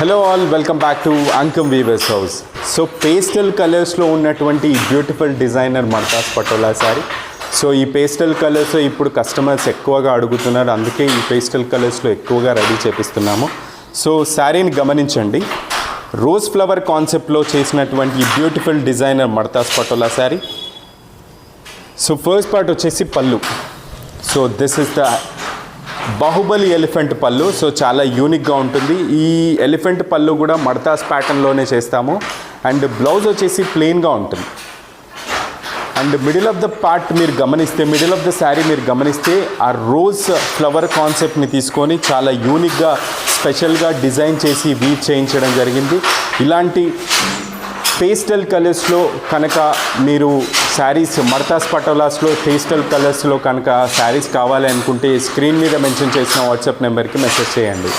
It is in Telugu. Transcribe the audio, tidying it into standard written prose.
Hello all, welcome back to Ankam weavers house. So pastel కలర్స్లో ఉన్నటువంటి బ్యూటిఫుల్ డిజైనర్ మర్తాస్ పటోలా శారీ. సో ఈ పేస్టల్ కలర్స్ ఇప్పుడు కస్టమర్స్ ఎక్కువగా అడుగుతున్నారు, అందుకే ఈ పేస్టల్ కలర్స్లో ఎక్కువగా రెడీ చేపిస్తున్నాము. సో శారీని గమనించండి, రోజ్ ఫ్లవర్ కాన్సెప్ట్లో చేసినటువంటి ఈ బ్యూటిఫుల్ డిజైనర్ మర్తాస్ patola sari. So first part వచ్చేసి pallu. So this is the Baahubali elephant pallu. So చాలా యూనిక్గా ఉంటుంది. ఈ ఎలిఫెంట్ పళ్ళు కూడా మర్తాస్ ప్యాటర్న్లోనే చేస్తాము. అండ్ బ్లౌజ్ వచ్చేసి ప్లెయిన్గా ఉంటుంది. And middle of the part మీరు గమనిస్తే, మిడిల్ ఆఫ్ ద శారీ మీరు గమనిస్తే ఆ రోజ్ ఫ్లవర్ కాన్సెప్ట్ని తీసుకొని చాలా యూనిక్గా స్పెషల్గా డిజైన్ చేసి వీవ్ చేయించడం జరిగింది. ఇలాంటి పేస్టల్ కలర్స్లో కనుక మీరు శారీస్, మర్తాస్ పటోలాస్లో పేస్టల్ కలర్స్లో కనుక శారీస్ కావాలి అనుకుంటే స్క్రీన్ మీద మెన్షన్ చేసిన వాట్సాప్ నెంబర్కి మెసేజ్ చేయండి.